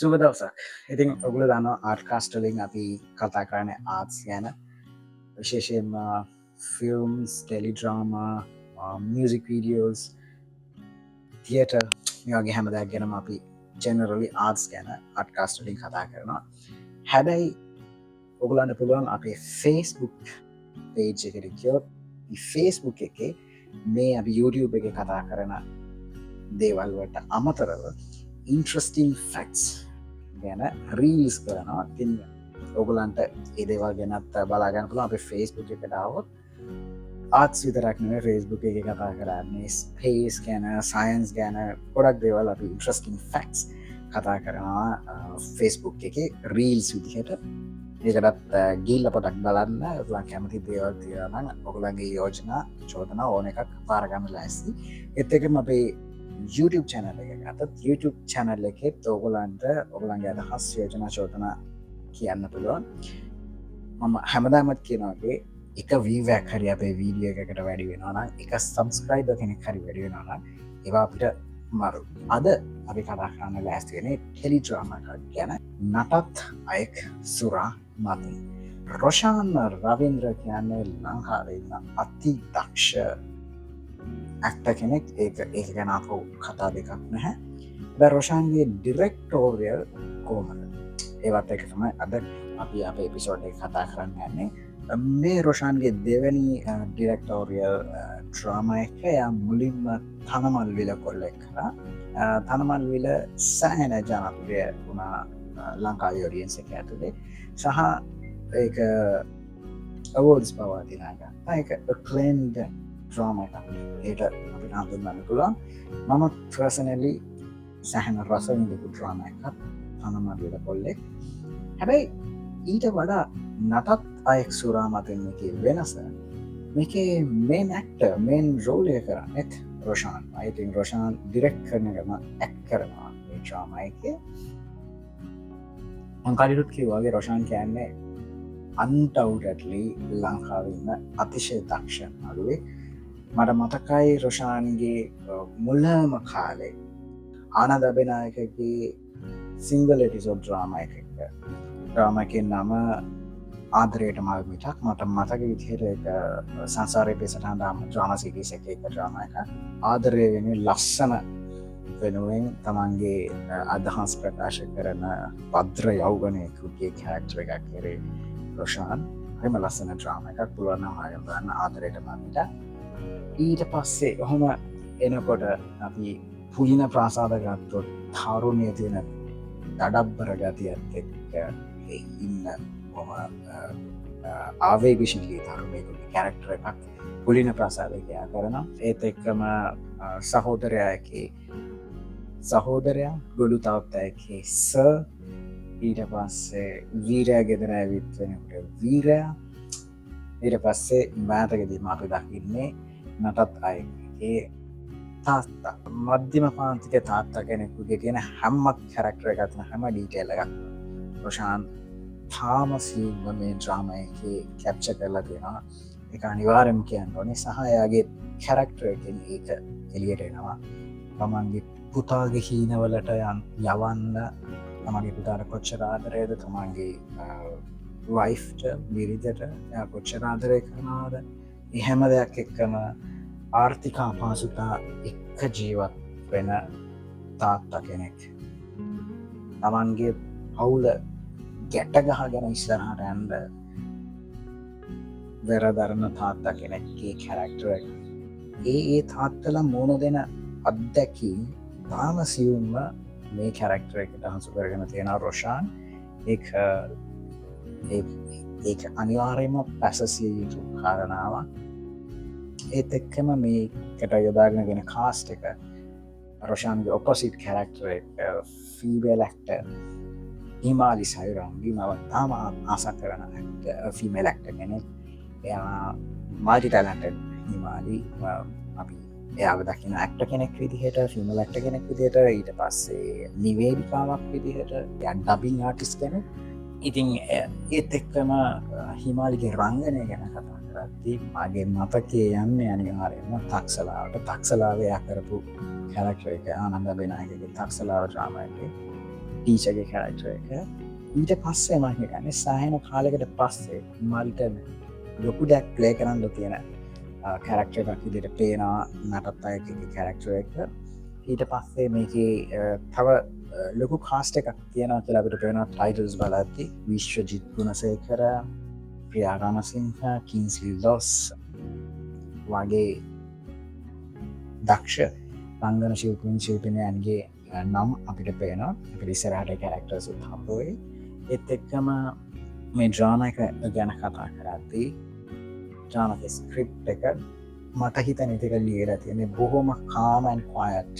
සුබ දවසක්. ඉතින් ඔගොල්ලෝ දන්නවා ආර්ට්කාස්ට් වලින් අපි කතා කරන්නේ ආර්ට්ස් ගැන. විශේෂයෙන්ම films, teledrama, music videos, theatre මේ වගේ හැම දෙයක් ගැනම අපි ජෙනරලි ආර්ට්ස් ගැන ආර්ට්කාස්ට් වලින් කතා කරනවා. හැබැයි ඔයගොල්ලන්ට පුළුවන් අපේ Facebook page එකට ගියොත් Facebook එකේ මේ අපි YouTube එකේ කතා කරන දේවල් වලට අමතරව ඉන්ට්‍රස්ටිං ෆැක්ට්ස් ගැන රීල්ස් කරනවා. ඉතින් ඔයගොල්ලන්ට ඒ දේවල් ගැනත් බලා ගන්න පුළුවන් අපේ Facebook එකට ආවොත්. ආර්ට්ස් විතරක් නෙවෙයි Facebook එකේ කතා කරන්නේ ස්පේස් ගැන, සයන්ස් ගැන ගොඩක් දේවල් අපි ඉන්ට්‍රස්ටිං ෆැක්ට්ස් කතා කරනවා Facebook එකේ රීල්ස් විදිහට. ඒකටත් ගිහිල්ලා පොඩක් බලන්න. ඔයගොල්ලන් කැමති දේවල් තියෙනවා නම් ඔයගොල්ලන්ගේ යෝජනා චෝදනා ඕන එකක් පාර ගන්න ලෑස්ති. ඒත් එක්කම අපේ YouTube channel එක ගත්තත් YouTube channel එකෙත් ඔයගොල්ලන්ට ඔයගොල්ලන්ගේ අදහස් යෝජනා චෝදනා කියන්න පුළුවන්. මම හැමදාමත් කියනවා වගේ එක view එකක් හරි අපේ වීඩියෝ එකකට වැඩි වෙනවා නම්, එක subscriber කෙනෙක් හරි වැඩි වෙනවා නම් ඒවා අපිට මරු. අද අපි කතා කරන්න ලෑස්ති වෙන්නේ ටෙලිඩ්‍රාමා එකක් ගැන. නටත් අයෙක් සුරා මතින්. රොෂාන් රවීන්ද්‍ර කියන්නේ ලංකාවේ ඉන්න අති දක්ෂ ඇක්ටර් කෙනෙක්. ඒක ගැන අපෝ කතා දෙකක් නැහැ. හැබැයි රොෂාන්ගේ ඩිරෙක්ටෝරියල් කොහොමද? ඒවත් එක තමයි අද අපි අපේ එපිසෝඩ් එක කතා කරන්න යන්නේ. මේ රොෂාන්ගේ දෙවැනි ඩිරෙක්ටෝරියල් ඩ්‍රාමා එක යා මුලින්ම තනමල්විල කොල්ලෙක් කරා. තනමල්විල සෑහෙන ජනප්‍රිය වුණා ලංකාවේ ඔඩියන්ස් එක ඇතුලේ. සහ ඒක අවෝඩ්ස් පවා දිනා ගත්තා. ඒක acclaimed ඩ්‍රාමා එකක්. ඒකට අපිට හඳුන්වන්න පුළුවන්. මම පර්සනලි සෑහෙන රස විඳපු ඩ්‍රාමා එකක් තනමල්විල කොල්ලෙක්. හැබැයි ඊට වඩා නටත් අයෙක් සුරා මතින් එකේ වෙනස මේකේ මේන් ඇක්ටර් මේන් රෝල් එක කරන්නේත් Roshan. I think Roshan direct කරන එකම ඇක්ට් කරනවා මේ ඩ්‍රාමා එකේ. මම කලිනුත් කිව්වා වගේ රොෂාන් කියන්නේ undoubtedly ලංකාවේ ඉන්න අතිශය දක්ෂ නළුවෙක්. මට මතකයි රොෂාන්ගේ මුලම කාලේ ආනන්ද අබේනායකගේ සිංගල් එපිසෝඩ් ඩ්‍රාමා එකක ඩ්‍රාමා එකේ නම ආදරයට මල් මිටක්. මට මතක විදිහට ඒක සංසාරේ පිසටහන් ඩ්‍රාමා සීරීස් එකේ එක ඩ්‍රාමා එකක්. ආදරය වෙනුවෙන් ලස්සන වෙනුවෙන් තමන්ගේ අදහස් ප්‍රකාශ කරන භද්‍ර යෞවනයෙකුගේ කැරක්ටර් එකක් කරේ රොෂාන්. හරිම ලස්සන ඩ්‍රාමා එකක්. පුළුවන් නම් ආයෙත් බලන්න ආදරයට මල් මිටක්. ඊට පස්සේ ඔහොම එනකොට අපි පුලින ප්‍රාසාද ගත්තොත් තරුණිය තියෙන දඩබ්බර ගතියත් එක්ක ඉන්න ආවේගශීලී තරුණයෙකුගේ කැරක්ටර් එකක් පුලින ප්‍රාසාදකයා කරනවා. ඒත් එක්කම සහෝදරයා ගොළු තාත්තෑකේ ඊට පස්සේ වීරයා ගෙදර ඇවිත් වෙනකොට වීරයා. ඊට පස්සේ මෑතකදීම අපි දකින්නේ නටත් අයෙක්ගේ තාත්තා. මධ්‍යම පාන්තික තාත්තා කෙනෙකුගේ තියෙන හැම කැරක්ටර් එකක් තියෙන හැම ඩීටේල් එකක් රොෂාන් තාම සීන්ව මේ ඩ්‍රාමා එකේ කැප්චර් කරලා තියෙනවා. ඒක අනිවාර්යයෙන්ම කියන්න ඕනේ. සහ එයාගේ කැරක්ටර් එකෙන් ඒක එළියට එනවා. තමන්ගේ පුතාගේ හීනවලට යවන්න තමන්ගේ පුතාට කොච්චර ආදරේද, තමන්ගේ වයිෆ්ට බිරිඳට එයා කොච්චර ආදරය කරනවද, මේ හැම දෙයක් එක්කම ආර්ථික අපහසුතා එක්ක ජීවත් වෙන තාත්තා කෙනෙක්. තමන්ගේ පවුල ගැට ගහගෙන ඉස්සරහට යන්න වෙරදරන තාත්තා කෙනෙක්ගේ කැරක්ටර් එක. ඒ තාත්තලා මුණ දෙන අත්දැකීම් තාම සියුම්ම මේ කැරක්ටර් එකට හසු කරගෙන තියෙන රොෂාන්. ඒක අනිවාර්යයෙන්ම පැසසිය යුතු කාරණාවක්. ඒත් එක්කම මේකට යොදාගෙන කාස්ට් එක රොෂාන්ගේ ඔපොසිට් කැරක්ටර් එක ෆීමේල් ඇක්ටර් හිමාලි සයුරන්ගේ මම තාම ආසා කරන ෆීමේල් ඇක්ටර් කෙනෙක්. එයා මල්ටි ටැලන්ටඩ් හිමාලි. අපි එයාව දකින ඇක්ටර් කෙනෙක් විදිහට, ෆීමේල් ඇක්ටර් කෙනෙක් විදිහට, ඊට පස්සේ නිවේදිකාවක් විදිහට, එයා ඩබින් ආටිස්ට් කෙනෙක්. ඉතින් ඒත් එක්කම හිමාලිගේ රංගනය ගැන කතා කරද්දී මගේ මතකයේ යන්නේ අනිවාර්යයෙන්ම තක්සලාවට. තක්සලාව එයා කරපු කැරක්ටර් එක ආනන්ද අබේනායකගේ තක්සලාව ඩ්‍රාමා එකේ. ටීචගේ කැරක්ටර එක. ඊට පස්සේ මම කියන්නේ සෑහෙන කාලයකට පස්සේ මල්ට ලොකු දෙයක් ප්ලේ කරන්න තියෙන කැරක්ටර් එකක් විදිහට පේනවා නටත් අයගේ කැරක්ටර් එක. ඊට පස්සේ මේකේ තව ලොකු කාස්ට් එකක් තියෙනවා කියලා අපිට පේනවා ටයිටල්ස් බලද්දි. විශ්වජිත් ගුණසේකර, ප්‍රියා රණසිංහ, කින්ස්ලි ලොස් වගේ දක්ෂ රංගන ශිල්පිනියන්ගේ නම් අපිට පේනවා. අපිට ඉස්සරහට කැරක්ටර්ස් උත් හම්බුවේ. ඒත් එක්කම මේ ඩ්‍රාමා එක ගැන කතා කරද්දී ඩ්‍රාමා ස්ක්‍රිප්ට් එක මට හිතෙන විදිහට ලියලා තියෙන්නේ බොහොම calm and quiet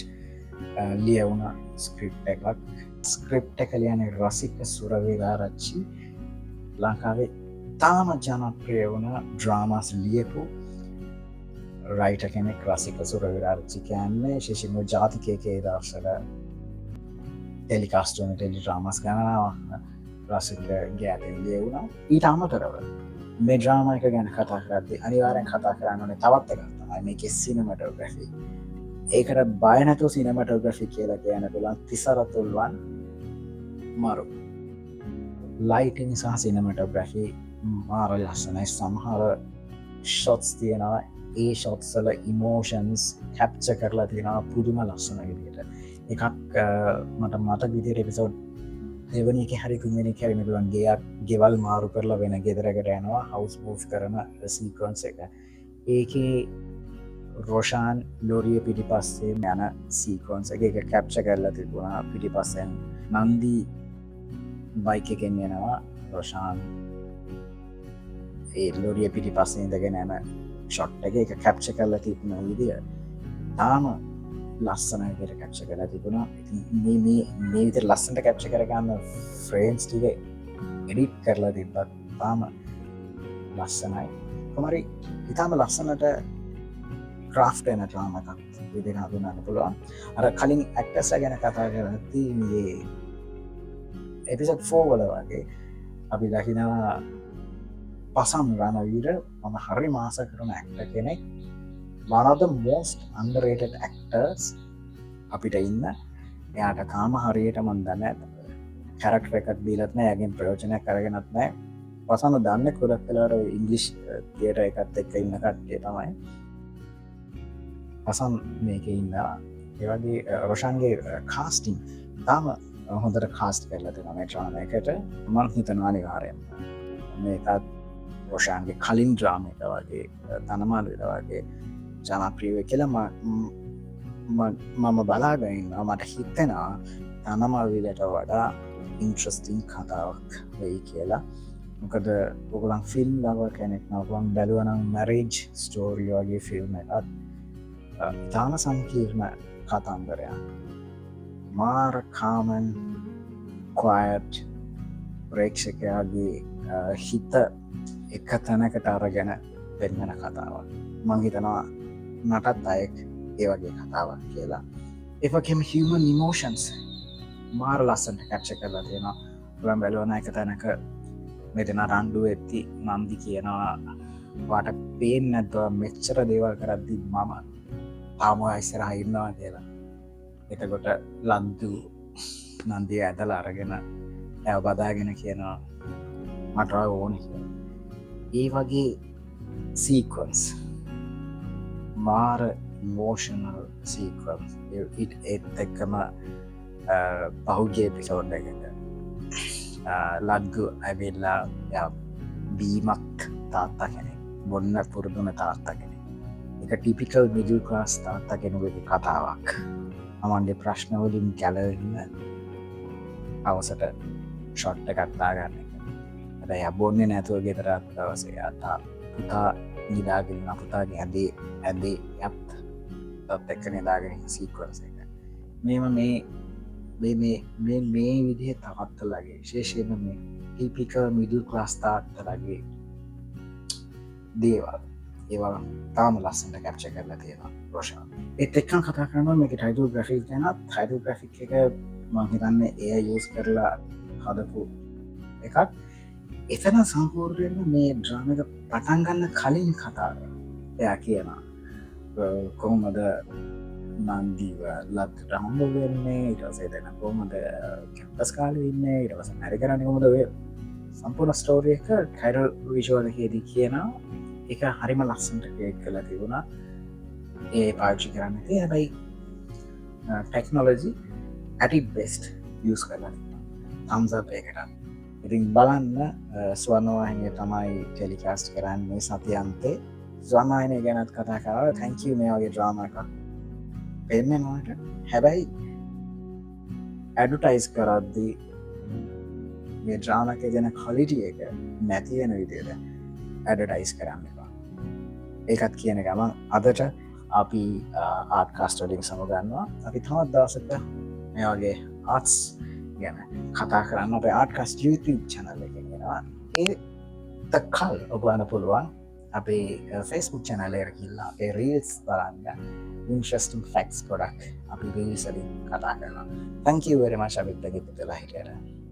ලියවුණ ස්ක්‍රිප්ට් එකක්. ස්ක්‍රිප්ට් එක ලියන්නේ රසික සුරවීරාරච්චි. ලංකාවේ තාම ජනප්‍රිය වුණ ඩ්‍රාමාස් ලියපු රයිටර් කෙනෙක් රසික සුරවීරාරච්චි කියන්නේ. විශේෂයෙන්ම ජාතිකයේ දවසල ටෙලිකාස්ට් වුණ ටෙලි ඩ්‍රාමාස් ගණනාවක් රසිකගේ අතින් ලියවුණා. ඊට අමතරව මේ ඩ්‍රාමා එක ගැන කතා කරද්දී අනිවාර්යෙන් කතා කරන්න ඕනේ තවත් එකක් තමයි මේකේ සිනමැටෝග්‍රැෆි. ඒකට බය නැතුව සිනමැටෝග්‍රැෆි කියලා කියන්න පුළුවන් තිසරතුල්වන් මරු. ලයිටින් සහ සිනමැටෝග්‍රැෆි මාර ලස්සනයි. සමහර ෂොට්ස් තියෙනවා ඒ ෂොට්ස් වල ඉමෝෂන්ස් කැප්චර් කරලා තියෙනවා පුදුම ලස්සන විදිහට. එකක් මට මතක විදිහට එපිසෝඩ් දෙවනි එක හරි තුන්වෙනි එක හරි මෙලුවන් ගෙවල් මාරු කරලා වෙන ගෙදරකට යනවා හවුස් මූව් කරන සීක්වන්ස් එක. ඒකේ රොෂාන් ලෝරිය පිටිපස්සේ යන සීක්වන්ස් එක කැප්චර් කරලා තිබුණා. පිටිපස්සෙන් නන්දි බයික් එකෙන් යනවා. රොෂාන් ඒ ලෝරිය පිටිපස්සේ ඉඳගෙන යන ෂොට් එක කැප්චර් කරලා තිබුණ විදිය තාම ලස්සනකට කැප්චර් කරලා තිබුණා. මේ විදිහට ලස්සනට කැප්චර් කරගන්න ෆ්‍රේම්ස් ටික එඩිට් කරලා තිබ්බත් තාම ලස්සනයි. කොහොමරි ඊටම ලස්සනට ක්‍රාෆ්ට් වෙන ඩ්‍රාමා එකක් විදිහට හඳුන්වන්න පුළුවන්. අර කලින් ඇක්ටර්ස්ලා ගැන කතා කරද්දී මේ එපිසෝඩ් 4 වල වගේ අපි දකිනවා පසම් රණවීර මම හරි මාස කරන ඇක්ටර් කෙනෙක්. one of the most underrated actors අපිට ඉන්න. එයාට තාම හරියට මන් දන්නේ කැරක්ටර් එකක් දීලත් නැහැ. එයාගෙන් ප්‍රයෝජනයක් අරගෙනත් නැහැ. පසම දන්නේ ගොඩක් වෙලාවට ඉංග්‍රීසි තියටර් එකත් එක්ක ඉන්න කට්ටිය තමයි. පසම් මේකේ ඉන්නවා. ඒ වගේ රොෂාන්ගේ කාස්ටිං තාම හොඳට කාස්ට් කරලා තියෙනවා මේ ඩ්‍රාමා එකට. මම හිතනවා අනිවාර්යයෙන්ම මේකත් රොෂාන්ගේ කලින් ඩ්‍රාමා එක වගේ තනමාලුද වගේ ජනප්‍රිය කියලා මම බලාගෙන ඉන්නවා. මට හිතෙනවා තනමාලුවට වඩා ඉන්ට්‍රස්ටිං කතාවක් වෙයි කියලා. මොකද ඔයගොල්ලන් ෆිල්ම් ලවර් කෙනෙක් නම් ඔයගොල්ලන් බැලුවා නම් මැරේජ් ස්ටෝරි වගේ ෆිල්ම් එකක් තාම සංකීර්ණ කතන්දරයක්. මාර කාමන් ක්වයට් ප්‍රේක්ෂකයාගේ හිත එක තැනකට අරගෙන පෙන්වන කතාවක්. මං හිතනවා නටත් අයෙක් ඒ වගේ කතාවක් කියලා. ඒවගේම හියුමන් ඉමෝෂන්ස් මාර ලස්සනට කැප්චර් කරලා තියෙනවා. ඔයගොල්ලන් බැලුවා එක තැනක මෙතන රණ්ඩු වෙද්දි නන්දි කියනවා වාට පේන්නේ නැද්ද මෙච්චර දේවල් කරද්දි මම තාම ඉස්සරහා ඉන්නවා කියලා. එතකොට ලන්දු නන්දිය ඇදලා අරගෙන ඇව බදාගෙන කියනවා මට ඕනේ කියලා. ඒ වගේ සීක්වන්ස් මාර ඉමෝෂනල් සීක්වන්ස්. ඒත් එක්කම පහුගිය එපිසෝඩ් එකක ලග්ගු ඇවිල්ලා බීමක් තාත්තා කෙනෙක් බොන්න පුරුදුන තාත්තා කෙනෙක්. එක ටිපිකල් මිඩල් ක්ලාස් තාත්තා කෙනෙකුගේ කතාවක්. තමන්ගේ ප්‍රශ්නවලින් ගැලවෙන්න අවසට ෂොට් එකක් දාගන්න එක. හැබැයි බොන්නේ නැතුව ගෙදරත් දවසේ යාතා පුතා නිදාගෙන පුතාගේ ඇඳේ යත් එක්ක නිදාගෙන සීක්වන්ස් එක. මේ විදිහේ තාත්තලාගේ විශේෂයෙන්ම මේ ටිපිකල් මිඩල් ක්ලාස් තාත්තලාගේ දේවල් ඒවා තාම ලස්සනට කැප්චර් කරලා තියෙනවා රොෂාන්. ඒත් එක්කම කතා කරනවා මේකේ ටයිටල් ග්‍රැෆික් ගැන. ටයිටල් ග්‍රැෆික් එක මම හිතන්නේ AI යූස් කරලා හදපු එකක්. එතන සම්පූර්ණයෙන්ම මේ ඩ්‍රාමා එක පටන් ගන්න කලින් කතාව එයා කියනවා කොහොමද නන්දීව ලත් රහම්බ වෙන්නේ ඉටසේ දෙන කොමද කැම්පස් කාල ඉන්න ඉටවස නැරි කරන්න කොමද වේ සම්පූර්ණ ස්ටෝරිය එක කැරල් විශෝලකේදී කියනවා එක හරිම ලස්සන්ට කේක් කළ තිබුණා ඒ පාච්චි කරන්නති හැබයි ටෙක්නොලජි ඇටි බෙස්ට යස් කරලා තම්සපයකට ඉතින් බලන්න ස්වර්ණවාහිනය තමයි ටෙලිකාස්ට් කරන්නේ සතියන්තේ ස්වර්ණවාහිනය ගැනත් කතා කරව තැංකව මේ වගේ ඩ්‍රාම එක පෙන්න්නනට හැබැයි ඇඩුටයිස් කරද්දී මේ ඩ්‍රාමක ගැන කොලිටිය එක නැතිවෙන විදියට ඇඩටයිස් කරන්න එපා ඒකත් කියන ගමන් අදට අපි ආට් කාස්ටඩින් සමගන්නවා අපි තමත් දවසක මේ වගේ ආටස් ගැන කතා කරන්න අප ආට්කස් YouTube චැනල එකෙනවා ඒ කල් ඔබන්න පුළුවන් අපේ ෆෙස්බුක් චැනලේර කිල්ලා අපේ රීල්ස් බලන්න ඉන්ට්‍රස්ටිං ෆැක්ස් ගොඩක් අපි රීල්සලින් කතා කරනවා තැංකවරම ශබිත්ත ගෙපුතලා හිටට